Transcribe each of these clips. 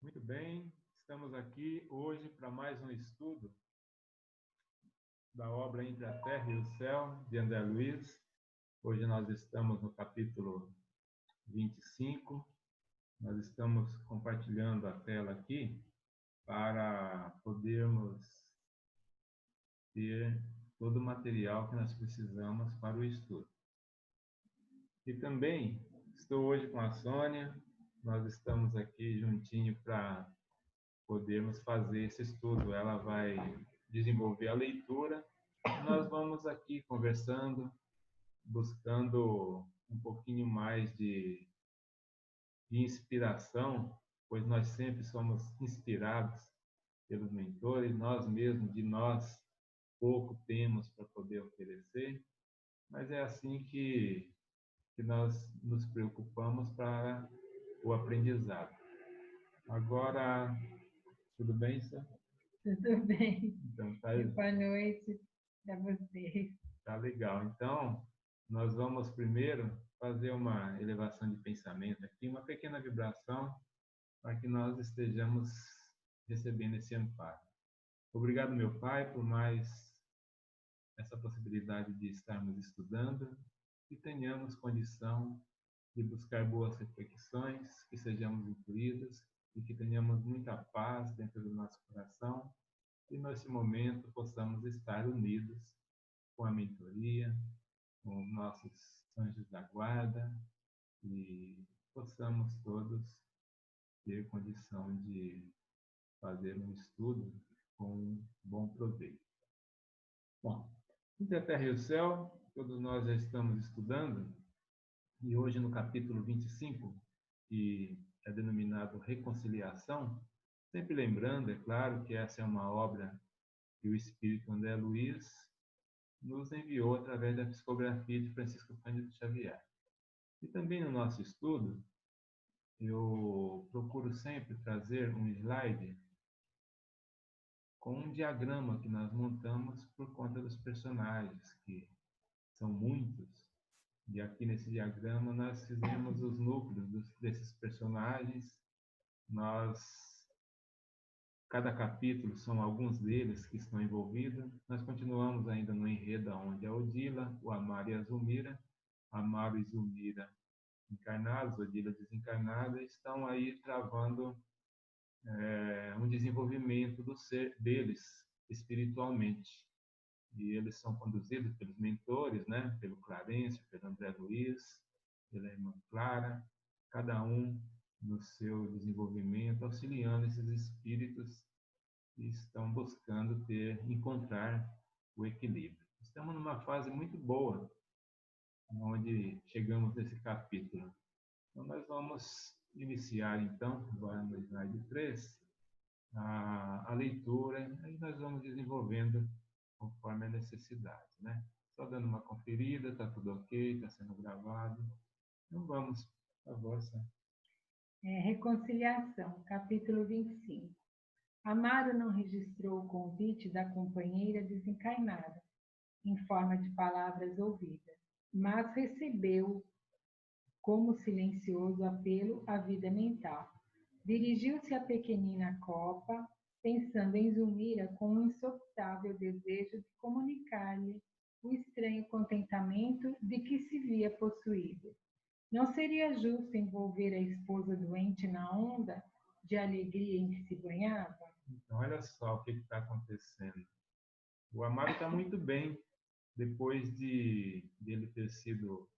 Muito bem, estamos aqui hoje para mais um estudo da obra Entre a Terra e o Céu, de André Luiz. Hoje nós estamos no capítulo 25. Nós estamos compartilhando a tela aqui para podermos ter todo o material que nós precisamos para o estudo. E também estou hoje com a Sônia. Nós estamos aqui juntinho para podermos fazer esse estudo. Ela vai desenvolver a leitura. Nós vamos aqui conversando, buscando um pouquinho mais de inspiração, pois nós sempre somos inspirados pelos mentores, nós mesmos, de nós, pouco temos para poder oferecer, mas é assim que nós nos preocupamos para o aprendizado. Agora, tudo bem, Sam? Tudo bem. Então, tá, Boa noite para vocês. tá legal. Então, nós vamos primeiro fazer uma elevação de pensamento aqui, uma pequena vibração, para que nós estejamos recebendo esse amparo. Obrigado, meu Pai, por mais essa possibilidade de estarmos estudando e tenhamos condição de buscar boas reflexões, que sejamos incluídos e que tenhamos muita paz dentro do nosso coração e nesse momento possamos estar unidos com a mentoria, com nossos anjos da guarda e possamos todos ter condição de fazer um estudo com bom proveito. Bom, entre a terra e o céu, todos nós já estamos estudando e hoje no capítulo 25, que é denominado Reconciliação, sempre lembrando, é claro, que essa é uma obra que o Espírito André Luiz nos enviou através da psicografia de Francisco Cândido Xavier. E também no nosso estudo, eu procuro sempre trazer um slide com um diagrama que nós montamos por conta dos personagens, que são muitos. E aqui nesse diagrama nós fizemos os núcleos desses personagens. Cada capítulo são alguns deles que estão envolvidos. Nós continuamos ainda no enredo onde a Odila, o Amaro e a Zulmira, Amaro e Zulmira encarnados, Odila desencarnada, estão aí travando um desenvolvimento do ser deles espiritualmente. E eles são conduzidos pelos mentores, né? Pelo Clarencio, pelo André Luiz, pela irmã Clara, cada um no seu desenvolvimento, auxiliando esses espíritos que estão buscando encontrar o equilíbrio. Estamos numa fase muito boa, onde chegamos nesse capítulo. Então, nós vamos iniciar, então, agora no slide 3, a leitura, e nós vamos desenvolvendo conforme a necessidade, né? Só dando uma conferida, está tudo ok, está sendo gravado. Então, vamos, por favor, Sam. Reconciliação, capítulo 25. Amaro não registrou o convite da companheira desencarnada, em forma de palavras ouvidas, mas recebeu como silencioso apelo à vida mental. Dirigiu-se à pequenina copa, pensando em Zulmira com um insofissável desejo de comunicar-lhe o estranho contentamento de que se via possuído. Não seria justo envolver a esposa doente na onda de alegria em que se banhava? Então, olha só o que está acontecendo. O Amaro está muito bem, depois de ele ter sido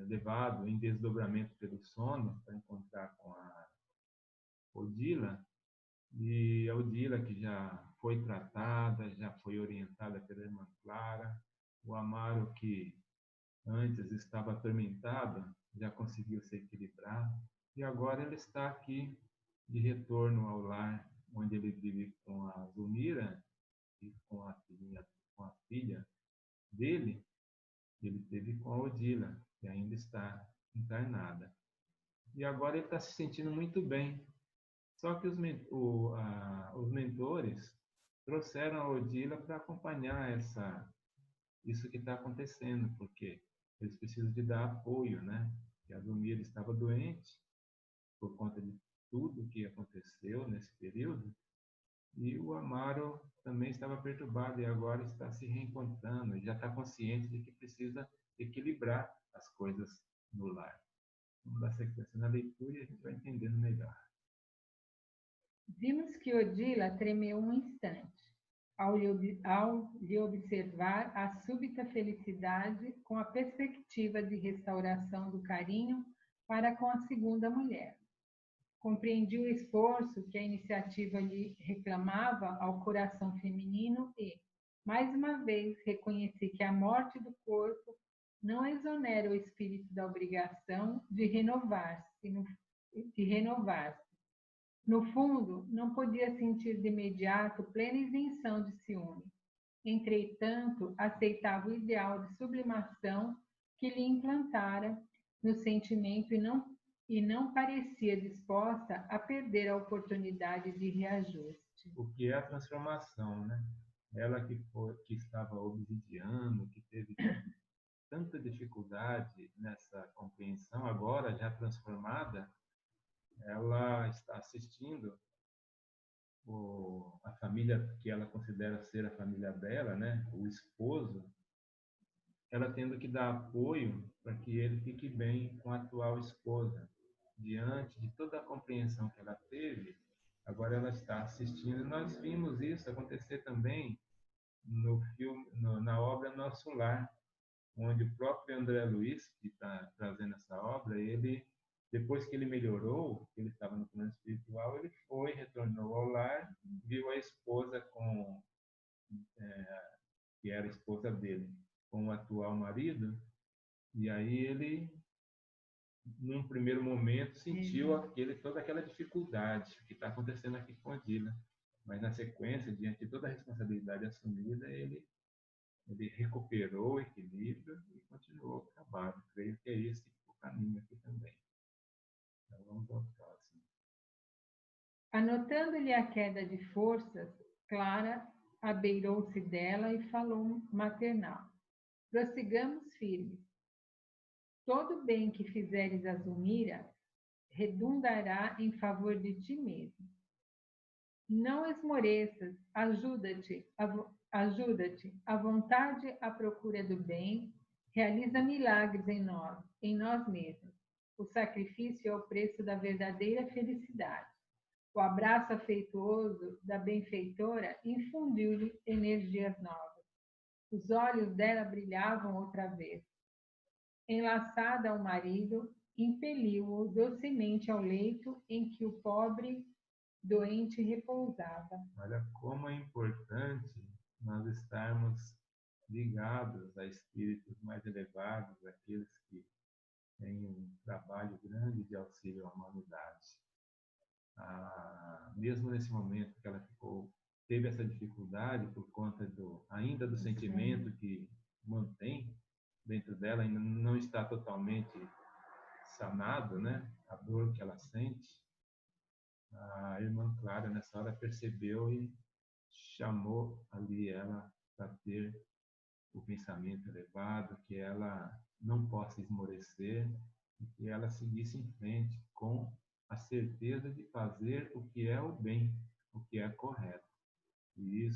levado em desdobramento pelo sono para encontrar com a Odila, e a Odila que já foi tratada, já foi orientada pela irmã Clara, o Amaro que antes estava atormentado, já conseguiu se equilibrar, e agora ele está aqui de retorno ao lar, onde ele vive com a Zulmira e com a filha dele, ele teve com a Odila, que ainda está encarnada. E agora ele está se sentindo muito bem. Só que os mentores trouxeram a Odila para acompanhar isso que está acontecendo, porque eles precisam de dar apoio, né? Porque a Zulmira estava doente por conta tudo o que aconteceu nesse período, e o Amaro também estava perturbado e agora está se reencontrando, já está consciente de que precisa equilibrar as coisas no lar. Vamos dar sequência na leitura e a gente vai entendendo melhor. Vimos que Odila tremeu um instante, ao lhe observar a súbita felicidade com a perspectiva de restauração do carinho para com a segunda mulher. Compreendi o esforço que a iniciativa lhe reclamava ao coração feminino e, mais uma vez, reconheci que a morte do corpo não exonera o espírito da obrigação de renovar-se. No fundo, não podia sentir de imediato plena isenção de ciúme. Entretanto, aceitava o ideal de sublimação que lhe implantara no sentimento e não parecia disposta a perder a oportunidade de reajuste. O que é a transformação, né? Ela que estava obsidiando, que teve tanta dificuldade nessa compreensão, agora já transformada, ela está assistindo a família que ela considera ser a família dela, né? O esposo, ela tendo que dar apoio para que ele fique bem com a atual esposa. Diante de toda a compreensão que ela teve, agora ela está assistindo. Nós vimos isso acontecer também no filme, na obra Nosso Lar, onde o próprio André Luiz, que está trazendo essa obra, ele, depois que ele melhorou, que ele estava no plano espiritual, ele retornou ao lar, viu a esposa que era a esposa dele, com o atual marido, e aí ele, num primeiro momento, sentiu toda aquela dificuldade que está acontecendo aqui com a Odila. Mas na sequência, diante de toda a responsabilidade assumida, ele recuperou o equilíbrio e continuou o trabalho. Creio que é esse o caminho aqui também. Então, vamos ao próximo. Anotando-lhe a queda de forças, Clara abeirou-se dela e falou maternal. Prossigamos firmes. Todo bem que fizeres a Zulmira redundará em favor de ti mesmo. Não esmoreças, ajuda-te, à vontade à procura do bem, realiza milagres em nós mesmos. O sacrifício é o preço da verdadeira felicidade. O abraço afetuoso da benfeitora infundiu-lhe energias novas. Os olhos dela brilhavam outra vez. Enlaçada ao marido, impeliu-o docemente ao leito em que o pobre doente repousava. Olha como é importante nós estarmos ligados a espíritos mais elevados, aqueles que têm um trabalho grande de auxílio à humanidade. Mesmo nesse momento que ela teve essa dificuldade por conta ainda do sentimento que mantém dentro dela, ainda não está totalmente sanado, né? A dor que ela sente. A irmã Clara, nessa hora, percebeu e chamou ali ela para ter o pensamento elevado, que ela não possa esmorecer e que ela seguisse em frente com a certeza de fazer o que é o bem, o que é correto. E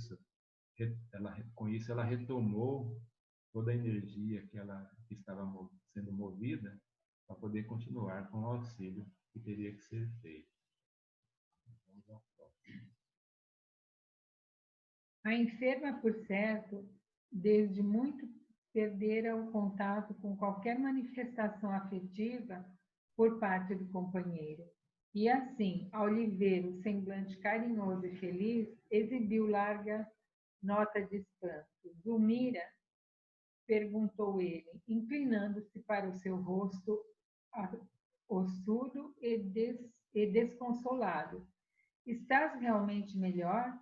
com isso ela retomou toda a energia que estava sendo movida para poder continuar com o auxílio que teria que ser feito. Vamos ao próximo. A enferma, por certo, desde muito perdera o contato com qualquer manifestação afetiva por parte do companheiro. E assim, ao lhe ver o semblante carinhoso e feliz, exibiu larga nota de espanto. Zulmira, perguntou ele, inclinando-se para o seu rosto ossudo e desconsolado. Estás realmente melhor?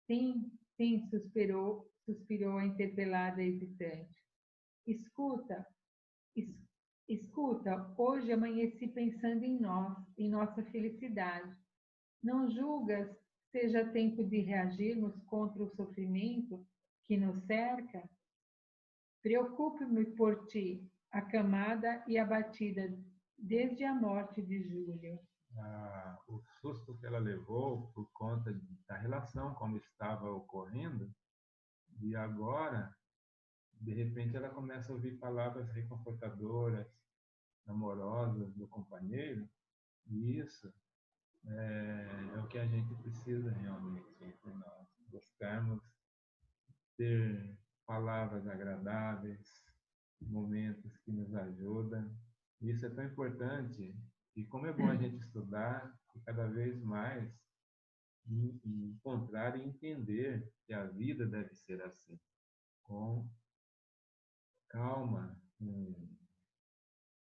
Sim, sim, suspirou a interpelada hesitante. Escuta, hoje amanheci pensando em nós, em nossa felicidade. Não julgas seja tempo de reagirmos contra o sofrimento que nos cerca? Preocupo-me por ti, acamada e abatida desde a morte de Júlio. O susto que ela levou por conta da relação como estava ocorrendo, e agora, de repente, ela começa a ouvir palavras reconfortadoras, amorosas do companheiro, e isso é o que a gente precisa realmente entre nós, buscarmos ter palavras agradáveis, momentos que nos ajudam. Isso é tão importante, e como é bom a gente estudar e cada vez mais encontrar e entender que a vida deve ser assim, com calma,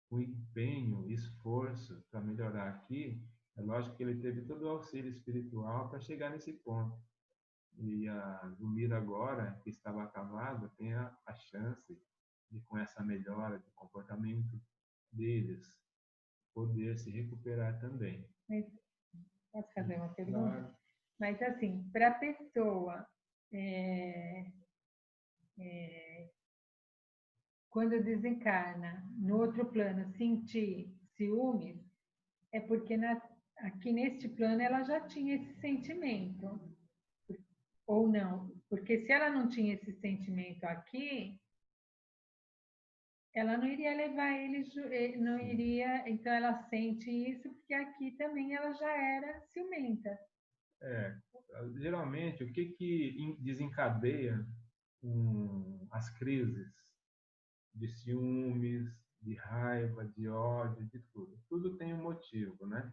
com empenho, esforço para melhorar aqui. É lógico que ele teve todo o auxílio espiritual para chegar nesse ponto. E a Zumira agora, que estava acamada, tem a chance de, com essa melhora de comportamento deles, poder se recuperar também. Mas, posso fazer uma pergunta? Claro. Mas, assim, para a pessoa, quando desencarna, no outro plano, sentir ciúmes, é porque aqui neste plano ela já tinha esse sentimento. Ou não? Porque se ela não tinha esse sentimento aqui, ela não iria levar ele, não iria. Então ela sente isso porque aqui também ela já era ciumenta. Geralmente, o que desencadeia as crises de ciúmes, de raiva, de ódio, de tudo? Tudo tem um motivo, né?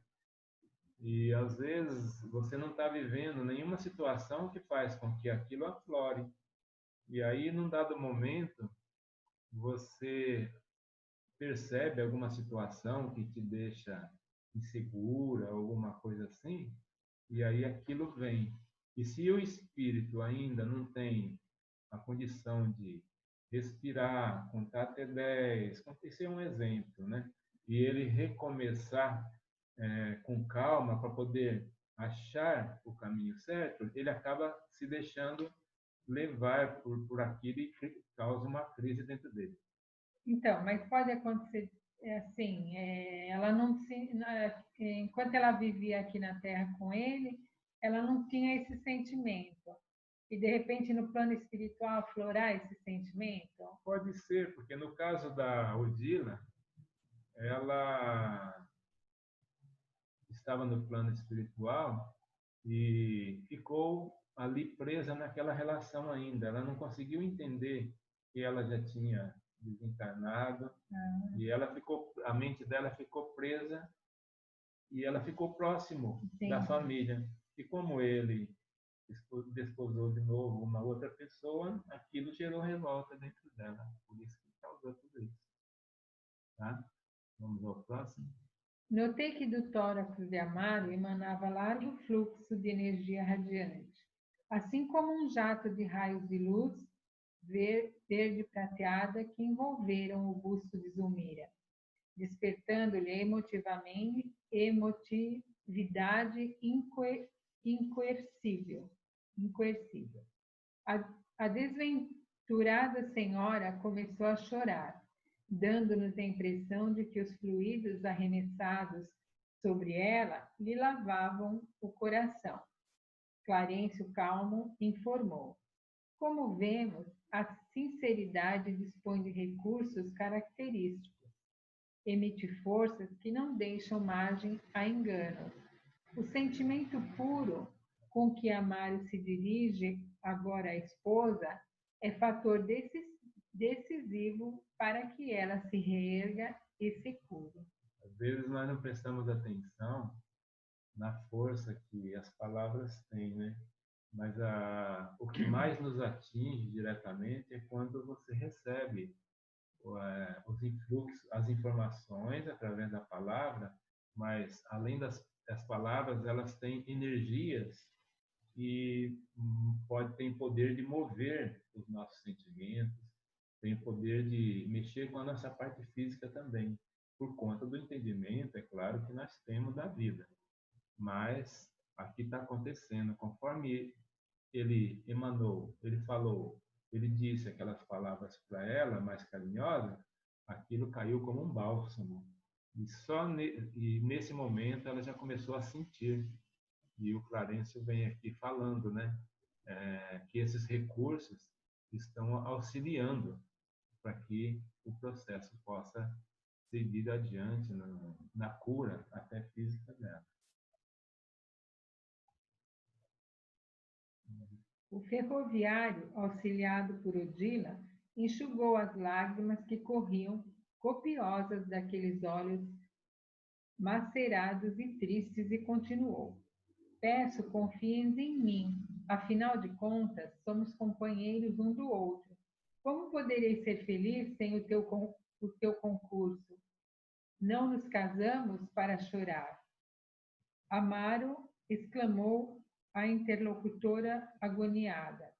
E às vezes você não está vivendo nenhuma situação que faz com que aquilo aflore. E aí, num dado momento, você percebe alguma situação que te deixa insegura, alguma coisa assim, e aí aquilo vem. E se o espírito ainda não tem a condição de respirar, contar até 10, esse é um exemplo, né? E ele recomeçar com calma para poder achar o caminho certo, ele acaba se deixando levar por aquilo e causa uma crise dentro dele. Então, mas pode acontecer assim, ela não se, enquanto ela vivia aqui na Terra com ele, ela não tinha esse sentimento. E de repente no plano espiritual aflorar esse sentimento? Pode ser, porque no caso da Odila, ela estava no plano espiritual e ficou ali presa naquela relação ainda. Ela não conseguiu entender que ela já tinha desencarnado e a mente dela ficou presa e ela ficou próximo da família. E como ele desposou de novo uma outra pessoa, aquilo gerou revolta dentro dela. Por isso que causou tudo isso. Tá? Vamos ao próximo. Notei que do tórax de Amaro emanava largo fluxo de energia radiante, assim como um jato de raios de luz verde prateada que envolveram o busto de Zulmira, despertando-lhe emotividade incoercível. A desventurada senhora começou a chorar, dando-nos a impressão de que os fluidos arremessados sobre ela lhe lavavam o coração. Clarencio calmo informou: como vemos, a sinceridade dispõe de recursos característicos, emite forças que não deixam margem a enganos. O sentimento puro com que Amaro se dirige agora à esposa é fator decisivo para que ela se reerga e se cure. Às vezes nós não prestamos atenção na força que as palavras têm, né? Mas o que mais nos atinge diretamente é quando você recebe os influxos, as informações através da palavra, mas além das palavras, elas têm energias e tem poder de mover os nossos sentimentos, tem poder de mexer com a nossa parte física também, por conta do entendimento, é claro, que nós temos da vida. Mas aqui está acontecendo, conforme ele emanou, ele falou, ele disse aquelas palavras para ela, mais carinhosas, aquilo caiu como um bálsamo. E nesse momento ela já começou a sentir, e o Clarencio vem aqui falando, né, que esses recursos estão auxiliando para que o processo possa seguir adiante na cura até física dela. O ferroviário, auxiliado por Odila, enxugou as lágrimas que corriam copiosas daqueles olhos macerados e tristes e continuou: peço, confiem em mim. Afinal de contas, somos companheiros um do outro. Como poderei ser feliz sem o teu concurso? Não nos casamos para chorar. Amaro, exclamou a interlocutora agoniada,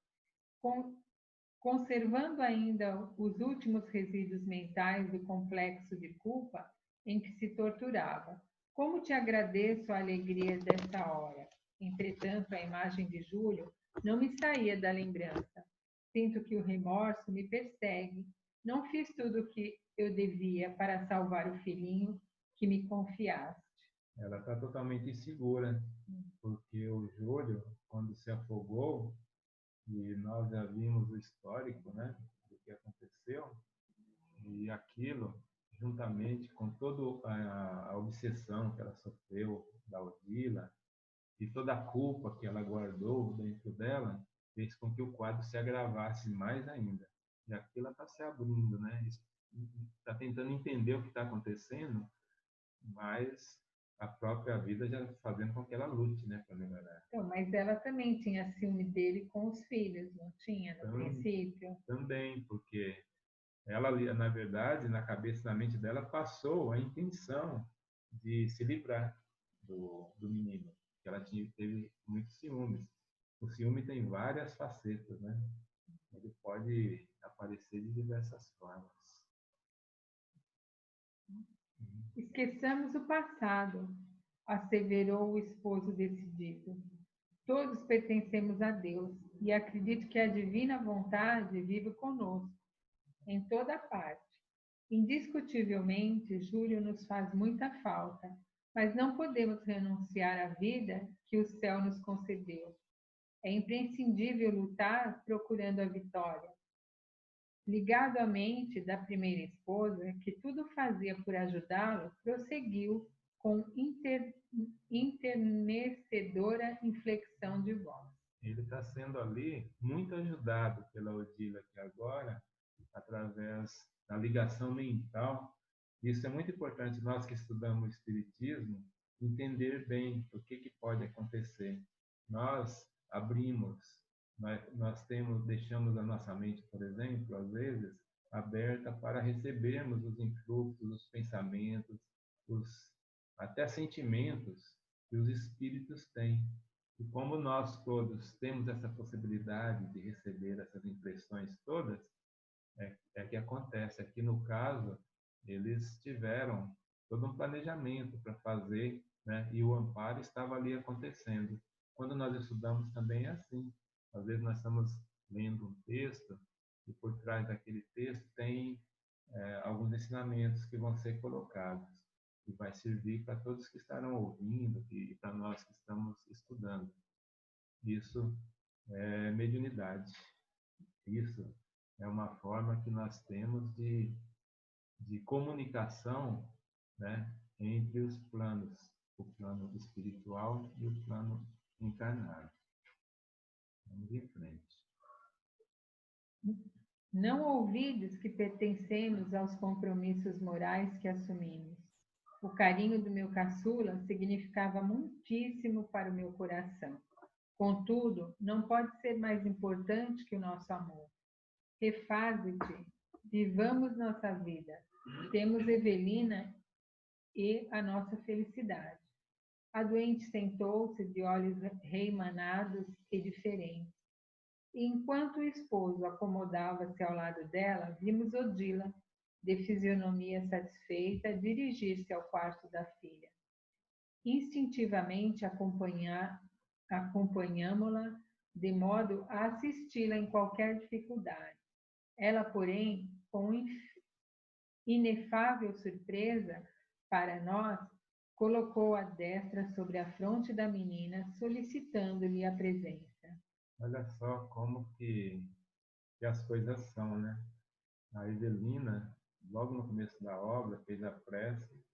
conservando ainda os últimos resíduos mentais do complexo de culpa em que se torturava. Como te agradeço a alegria desta hora. Entretanto, a imagem de Júlio não me saía da lembrança. Sinto que o remorso me persegue. Não fiz tudo o que eu devia para salvar o filhinho que me confiaste. Ela está totalmente insegura, porque o Júlio, quando se afogou, e nós já vimos o histórico, né, do que aconteceu, e aquilo, juntamente com toda a obsessão que ela sofreu da Odila, e toda a culpa que ela guardou dentro dela, fez com que o quadro se agravasse mais ainda. E aqui ela está se abrindo, né? Está tentando entender o que está acontecendo, mas a própria vida já fazendo com que ela lute, né, para melhorar. Então, mas ela também tinha ciúme dele com os filhos, não tinha, no princípio? Também, porque ela, na verdade, na cabeça, na mente dela, passou a intenção de se livrar do menino, que ela teve muitos ciúmes. O ciúme tem várias facetas, né? Ele pode aparecer de diversas formas. Esqueçamos o passado, asseverou o esposo decidido. Todos pertencemos a Deus e acredito que a divina vontade vive conosco, em toda parte. Indiscutivelmente, Júlio nos faz muita falta, mas não podemos renunciar à vida que o céu nos concedeu. É imprescindível lutar procurando a vitória. Ligado à mente da primeira esposa, que tudo fazia por ajudá-lo, prosseguiu com internecedora inflexão de voz. Ele está sendo ali muito ajudado pela Odila aqui agora, através da ligação mental. Isso é muito importante, nós que estudamos o Espiritismo, entender bem o que pode acontecer. Nós abrimos, deixamos a nossa mente, por exemplo, às vezes, aberta para recebermos os influxos, os pensamentos, até sentimentos que os espíritos têm. E como nós todos temos essa possibilidade de receber essas impressões todas, é que acontece. Aqui no caso, eles tiveram todo um planejamento para fazer, né? E o amparo estava ali acontecendo. Quando nós estudamos também é assim. Às vezes nós estamos lendo um texto e por trás daquele texto tem alguns ensinamentos que vão ser colocados e vai servir para todos que estarão ouvindo e para nós que estamos estudando. Isso é mediunidade. Isso é uma forma que nós temos de comunicação, né, entre os planos, o plano espiritual e o plano encarnado. Vamos em frente. Não ouvides que pertencemos aos compromissos morais que assumimos. O carinho do meu caçula significava muitíssimo para o meu coração. Contudo, não pode ser mais importante que o nosso amor. Refaze-te, vivamos nossa vida. Temos Evelina e a nossa felicidade. A doente sentou-se de olhos reimanados e diferentes. E enquanto o esposo acomodava-se ao lado dela, vimos Odila, de fisionomia satisfeita, dirigir-se ao quarto da filha. Instintivamente acompanhámo-la, de modo a assisti-la em qualquer dificuldade. Ela, porém, com inefável surpresa, para nós, colocou a destra sobre a fronte da menina, solicitando-lhe a presença. Olha só como que as coisas são, né? A Evelina, logo no começo da obra, fez a prece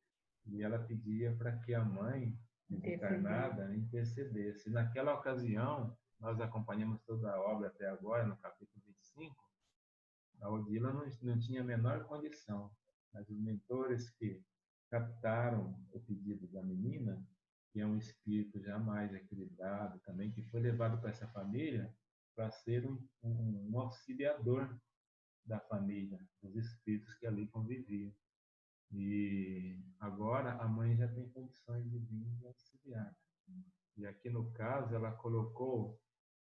e ela pedia para que a mãe desencarnada intercedesse. Naquela ocasião, nós acompanhamos toda a obra até agora, no capítulo 25, a Odila não tinha a menor condição, mas os mentores que captaram o pedido da menina, que é um espírito jamais equilibrado também, que foi levado para essa família para ser um auxiliador da família, dos espíritos que ali conviviam. E agora a mãe já tem condições de vir e auxiliar. E aqui no caso ela colocou,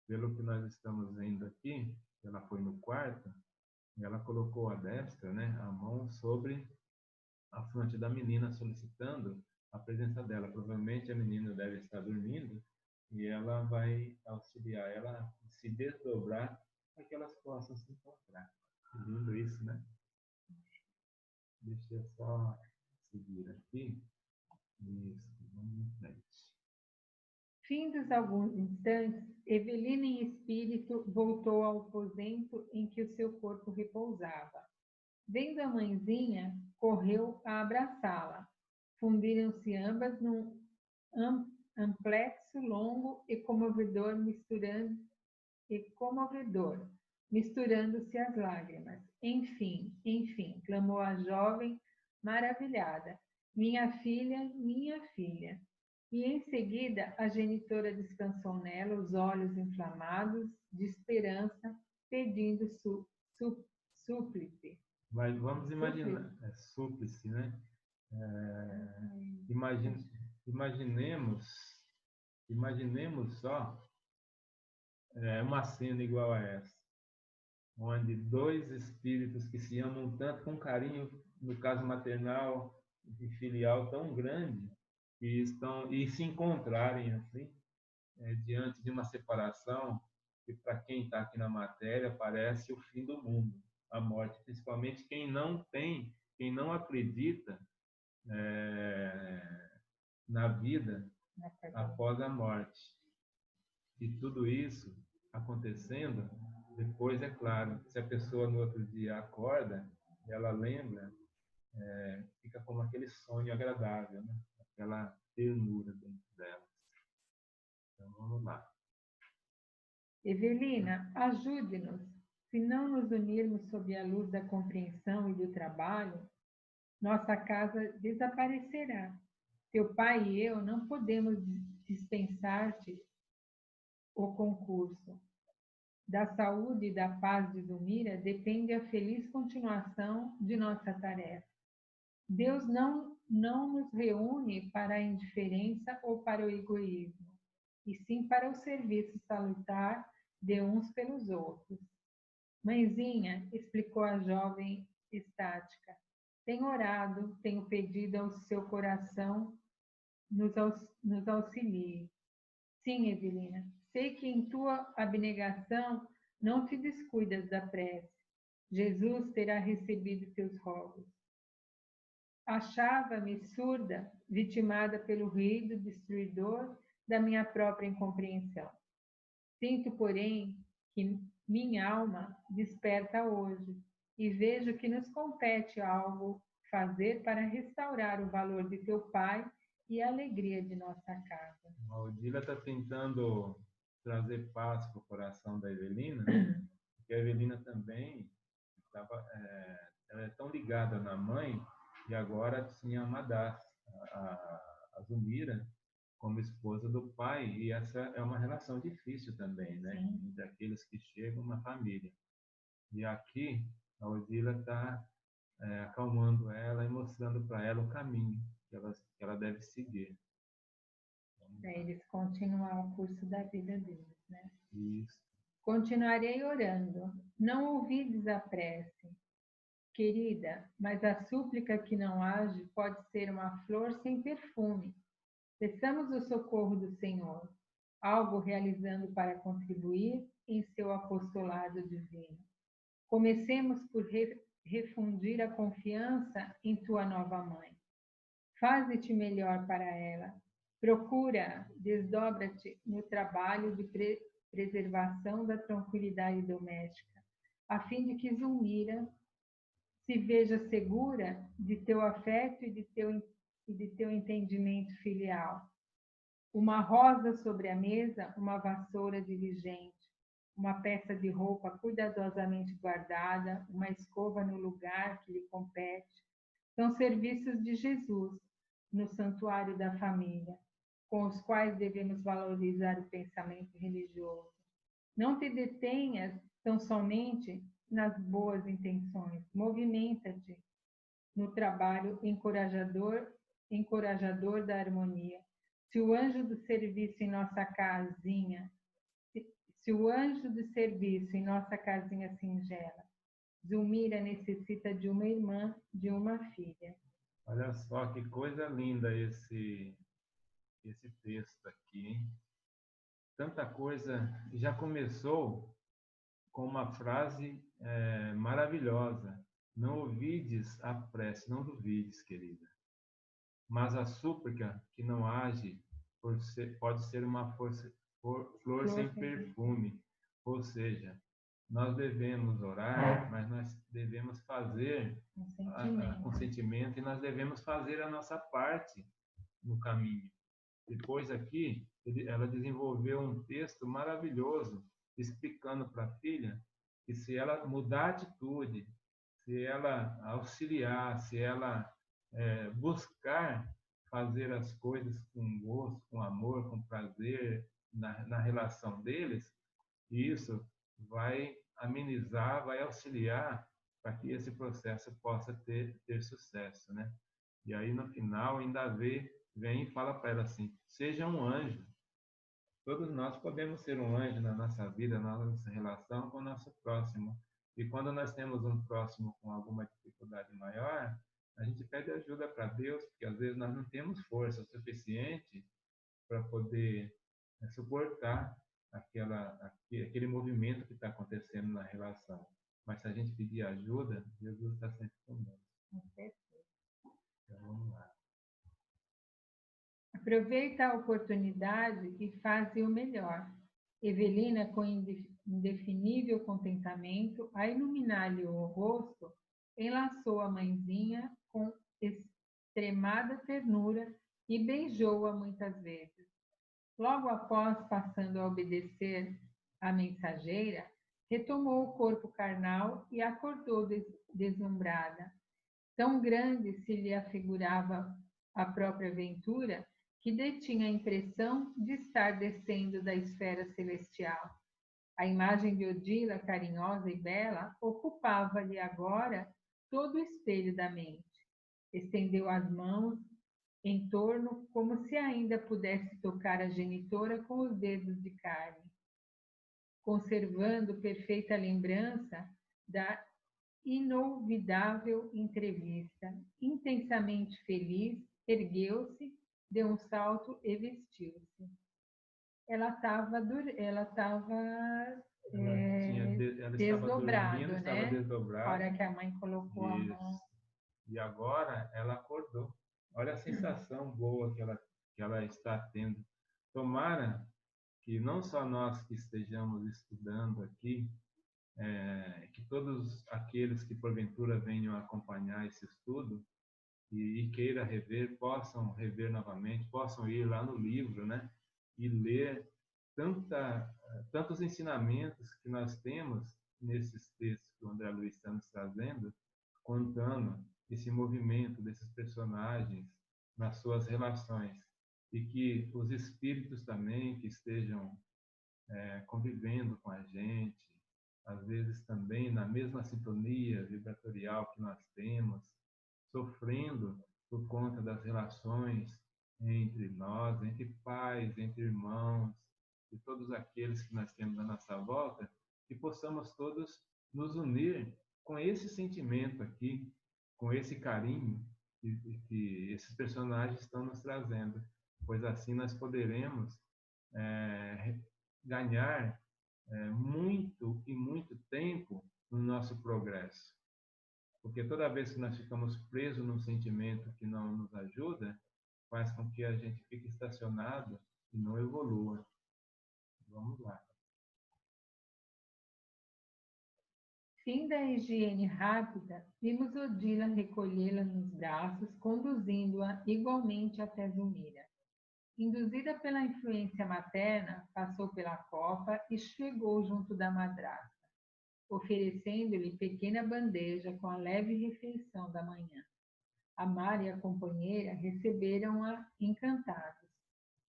pelo que nós estamos vendo aqui, ela foi no quarto, e ela colocou a destra, né, a mão sobre a fronte da menina, solicitando a presença dela. Provavelmente a menina deve estar dormindo e ela vai auxiliar ela a se desdobrar para que elas possam se encontrar. Que lindo isso, né? Deixa eu só seguir aqui. Isso, vamos em frente. Findos alguns instantes, Evelina em espírito voltou ao aposento em que o seu corpo repousava. Vendo a mãezinha, correu a abraçá-la. Fundiram-se ambas num amplexo longo e comovedor, misturando-se as lágrimas. Enfim, clamou a jovem, maravilhada. Minha filha, minha filha. E em seguida a genitora descansou nela os olhos inflamados de esperança, pedindo súplice. Mas vamos imaginar, súplice, né? Imaginemos só uma cena igual a essa, onde dois espíritos que se amam tanto, com carinho, no caso maternal e filial tão grande, e se encontrarem assim, diante de uma separação que para quem está aqui na matéria parece o fim do mundo, a morte, principalmente quem não acredita na vida após a morte. E tudo isso acontecendo, depois, é claro, se a pessoa no outro dia acorda, ela lembra, fica como aquele sonho agradável, né? Aquela ternura dentro dela. Então, vamos lá. Evelina, ajude-nos. Se não nos unirmos sob a luz da compreensão e do trabalho, nossa casa desaparecerá. Teu pai e eu não podemos dispensar-te o concurso. Da saúde e da paz de Zulmira depende a feliz continuação de nossa tarefa. Deus não nos reúne para a indiferença ou para o egoísmo, e sim para o serviço salutar de uns pelos outros. Mãezinha, explicou a jovem estática, tenho orado, tenho pedido ao seu coração nos auxilie. Sim, Evelina, sei que em tua abnegação não te descuidas da prece. Jesus terá recebido teus rogos. Achava-me surda, vitimada pelo ruído destruidor da minha própria incompreensão. Sinto, porém, que minha alma desperta hoje e vejo que nos compete algo fazer para restaurar o valor de teu pai e a alegria de nossa casa. A Odila está tentando trazer paz para o coração da Evelina, porque a Evelina também ela é tão ligada na mãe e agora tinha a Madá, a Zulmira, como esposa do pai, e essa é uma relação difícil também, né? Daqueles que chegam na família. E aqui a Odila está acalmando ela e mostrando para ela o caminho que ela deve seguir. Para eles continuar o curso da vida deles, né? Isso. Continuarei orando. Não ouvides a prece, querida, mas a súplica que não age pode ser uma flor sem perfume. Peçamos o socorro do Senhor, algo realizando para contribuir em seu apostolado divino. Comecemos por refundir a confiança em tua nova mãe. Faze-te melhor para ela. Procura, desdobra-te no trabalho de preservação da tranquilidade doméstica, a fim de que Zulmira se veja segura de teu afeto e de teu entendimento filial. Uma rosa sobre a mesa, uma vassoura diligente, uma peça de roupa cuidadosamente guardada, uma escova no lugar que lhe compete, são serviços de Jesus no santuário da família, com os quais devemos valorizar o pensamento religioso. Não te detenhas tão somente nas boas intenções, movimenta-te no trabalho encorajador da harmonia. Se o anjo do serviço em nossa casinha, se o anjo do serviço em nossa casinha singela, Zulmira necessita de uma irmã, de uma filha. Olha só que coisa linda esse texto aqui, hein? Tanta coisa. Já começou com uma frase maravilhosa. Não ouvides a prece, não duvides, querida. Mas a súplica que não age pode ser uma flor sem perfume. Ou seja, nós devemos orar, mas nós devemos fazer com sentimento e nós devemos fazer a nossa parte no caminho. Depois aqui, ela desenvolveu um texto maravilhoso explicando para a filha que se ela mudar a atitude, se ela auxiliar, se ela buscar fazer as coisas com gosto, com amor, com prazer na relação deles, isso vai amenizar, vai auxiliar para que esse processo possa ter sucesso, né? E aí no final ainda vem e fala para ela assim: seja um anjo. Todos nós podemos ser um anjo na nossa vida, na nossa relação com o nosso próximo. E quando nós temos um próximo com alguma dificuldade maior, a gente pede ajuda para Deus, porque às vezes nós não temos força suficiente para poder suportar aquele movimento que está acontecendo na relação. Mas se a gente pedir ajuda, Jesus está sempre conosco. Então vamos lá. Aproveita a oportunidade e faze o melhor. Evelina, com indefinível contentamento, a iluminar-lhe o rosto, enlaçou a mãezinha com extremada ternura e beijou-a muitas vezes. Logo após, passando a obedecer à mensageira, retomou o corpo carnal e acordou deslumbrada. Tão grande se lhe afigurava a própria aventura que detinha a impressão de estar descendo da esfera celestial. A imagem de Odila, carinhosa e bela, ocupava-lhe agora todo o espelho da mente. Estendeu as mãos em torno como se ainda pudesse tocar a genitora com os dedos de carne. Conservando perfeita lembrança da inolvidável entrevista, intensamente feliz, ergueu-se, deu um salto e vestiu-se. Ela estava desdobrado, né? Estava desdobrado. A hora que a mãe colocou a mão. E agora ela acordou. Olha a sensação boa que ela está tendo. Tomara que não só nós que estejamos estudando aqui, que todos aqueles que porventura venham acompanhar esse estudo e queira rever, possam rever novamente, possam ir lá no livro, né? E ler tantos ensinamentos que nós temos nesses textos que o André Luiz está nos trazendo, contando esse movimento desses personagens nas suas relações. E que os espíritos também que estejam convivendo com a gente, às vezes também na mesma sintonia vibratorial que nós temos, sofrendo por conta das relações entre nós, entre pais, entre irmãos, e todos aqueles que nós temos à nossa volta, que possamos todos nos unir com esse sentimento aqui, com esse carinho que esses personagens estão nos trazendo, pois assim nós poderemos ganhar muito e muito tempo no nosso progresso. Porque toda vez que nós ficamos presos num sentimento que não nos ajuda, faz com que a gente fique estacionado e não evolua. Vamos lá. Fim da higiene rápida, vimos Odila recolhê-la nos braços, conduzindo-a igualmente até Zulmira. Induzida pela influência materna, passou pela copa e chegou junto da madrasta, oferecendo-lhe pequena bandeja com a leve refeição da manhã. A Mara e a companheira receberam-a encantados.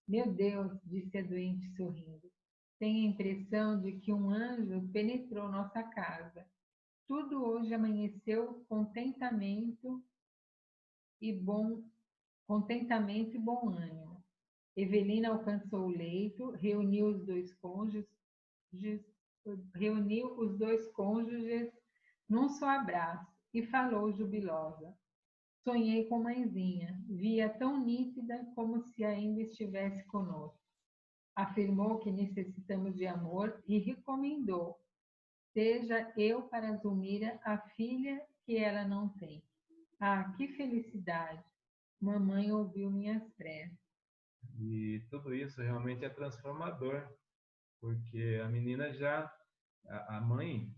Meu Deus, disse a doente sorrindo, tenho a impressão de que um anjo penetrou nossa casa. Tudo hoje amanheceu contentamento e bom ânimo. Evelina alcançou o leito, reuniu os dois cônjuges num só abraço e falou jubilosa. Sonhei com mãezinha, via tão nítida como se ainda estivesse conosco. Afirmou que necessitamos de amor e recomendou: seja eu para Zulmira a filha que ela não tem. Ah, que felicidade! Mamãe ouviu minhas preces. E tudo isso realmente é transformador, porque a menina já, a mãe,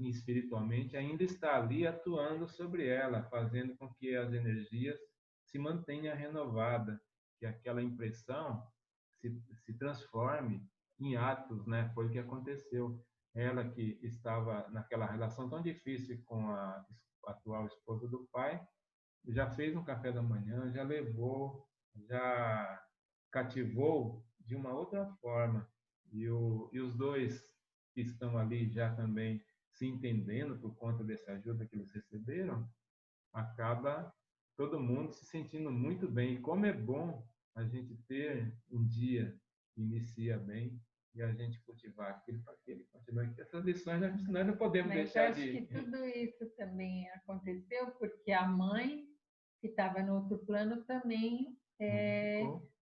espiritualmente, ainda está ali atuando sobre ela, fazendo com que as energias se mantenham renovadas, que aquela impressão se transforme em atos, né? Foi o que aconteceu. Ela que estava naquela relação tão difícil com a atual esposa do pai, já fez um café da manhã, já levou, já cativou de uma outra forma. E os dois que estão ali já também se entendendo por conta dessa ajuda que eles receberam, acaba todo mundo se sentindo muito bem. E como é bom a gente ter um dia que inicia bem e a gente cultivar aquilo para que ele continue. Essas lições nós não podemos deixar de... Mas acho que tudo isso também aconteceu porque a mãe, que estava no outro plano, também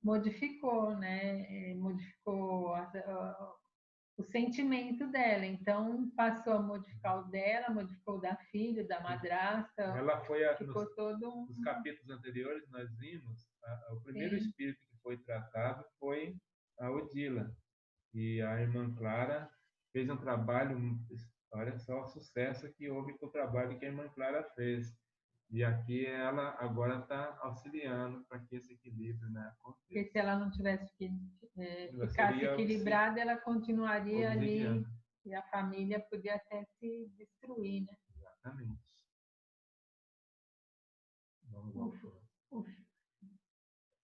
modificou, né? Modificou o sentimento dela. Então, passou a modificar o dela, modificou o da filha, da madrasta. Ela foi, ficou nos capítulos anteriores, nós vimos, o primeiro Sim. espírito que foi tratado foi a Odila. E a irmã Clara fez um trabalho, olha só o sucesso que houve com o trabalho que a irmã Clara fez. E aqui ela agora está auxiliando para que esse equilíbrio, né, aconteça. Porque se ela não tivesse ficasse equilibrada, ela continuaria ali e a família podia até se destruir, né? Exatamente. Vamos ao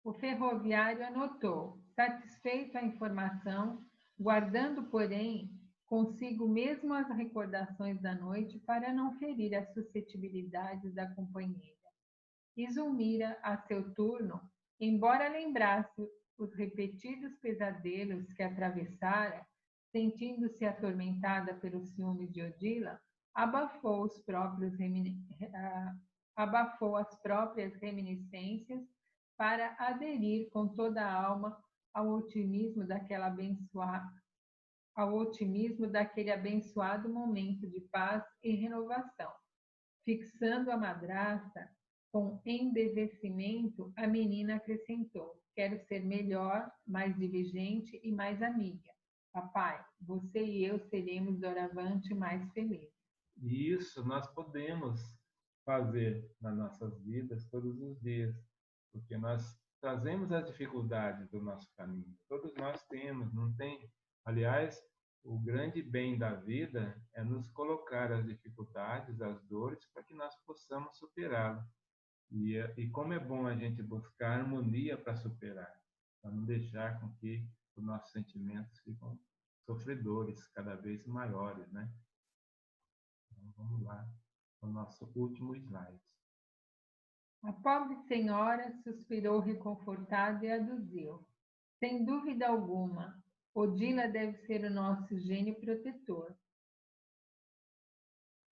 O ferroviário anotou, satisfeito a informação, guardando, porém, consigo mesmo as recordações da noite para não ferir as suscetibilidades da companheira. E Zulmira, a seu turno, embora lembrasse os repetidos pesadelos que atravessara, sentindo-se atormentada pelo ciúme de Odila, abafou as próprias reminiscências para aderir com toda a alma ao otimismo daquele abençoado momento de paz e renovação. Fixando a madrasta com embevecimento, a menina acrescentou: quero ser melhor, mais diligente e mais amiga. Papai, você e eu seremos doravante mais felizes. Isso nós podemos fazer nas nossas vidas todos os dias, porque nós trazemos as dificuldades do nosso caminho. Todos nós temos, não tem? Aliás, o grande bem da vida é nos colocar as dificuldades, as dores, para que nós possamos superá-las. E como é bom a gente buscar harmonia para superar, para não deixar com que os nossos sentimentos fiquem sofredores, cada vez maiores, né? Então, vamos lá, o nosso último slide. A pobre senhora suspirou reconfortada e aduziu. Sem dúvida alguma, Odila deve ser o nosso gênio protetor.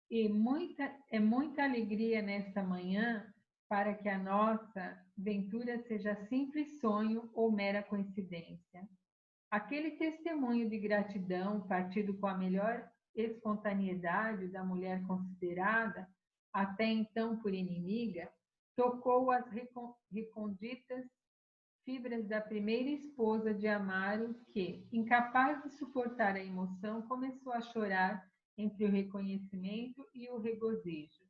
E muita alegria nesta manhã para que a nossa ventura seja simples sonho ou mera coincidência. Aquele testemunho de gratidão, partido com a melhor espontaneidade da mulher considerada, até então por inimiga, tocou as recônditas fibras da primeira esposa de Amaro, que, incapaz de suportar a emoção, começou a chorar entre o reconhecimento e o regozijo.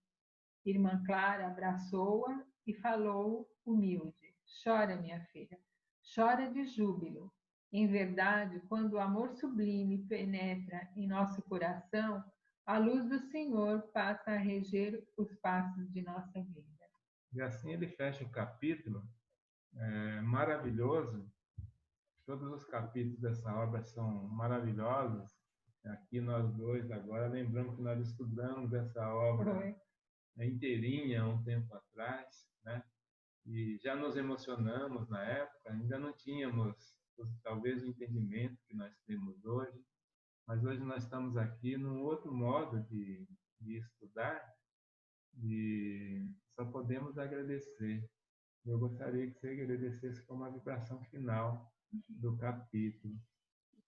Irmã Clara abraçou-a e falou humilde: chora, minha filha, chora de júbilo. Em verdade, quando o amor sublime penetra em nosso coração, a luz do Senhor passa a reger os passos de nossa vida. E assim ele fecha o capítulo, maravilhoso. Todos os capítulos dessa obra são maravilhosos. Aqui nós dois agora lembramos que nós estudamos essa obra inteirinha há um tempo atrás, né? E já nos emocionamos na época, ainda não tínhamos talvez o entendimento que nós temos hoje, mas hoje nós estamos aqui num outro modo de estudar e só podemos agradecer. Eu gostaria que você agradecesse com uma vibração final do capítulo,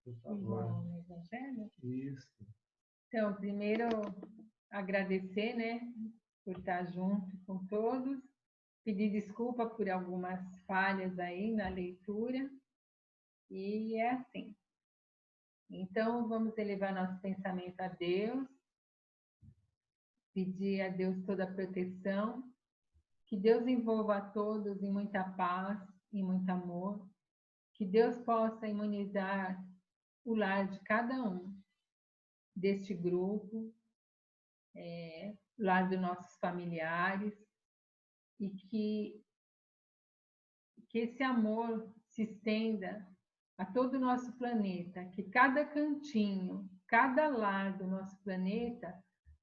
por favor. Igual Evangelho? Isso. Então, primeiro, agradecer, né, por estar junto com todos, pedir desculpa por algumas falhas aí na leitura, e é assim. Então, vamos elevar nosso pensamento a Deus, pedir a Deus toda a proteção, que Deus envolva a todos em muita paz, em muito amor, que Deus possa imunizar o lar de cada um deste grupo, lar dos nossos familiares, e que esse amor se estenda a todo o nosso planeta, que cada cantinho, cada lar do nosso planeta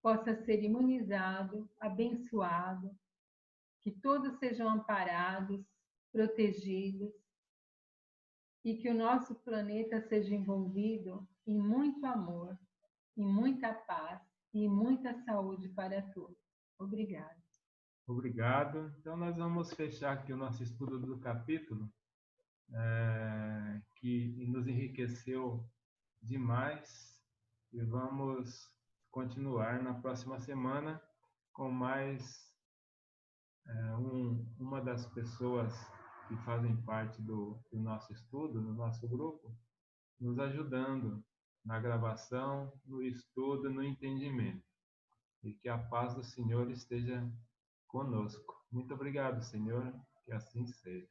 possa ser imunizado, abençoado, que todos sejam amparados, protegidos, e que o nosso planeta seja envolvido em muito amor, em muita paz e muita saúde para todos. Obrigada. Obrigado. Então, nós vamos fechar aqui o nosso estudo do capítulo, que nos enriqueceu demais, e vamos continuar na próxima semana com mais uma das pessoas que fazem parte do nosso estudo, no nosso grupo, nos ajudando na gravação, no estudo, no entendimento. E que a paz do Senhor esteja conosco. Muito obrigado, Senhor, que assim seja.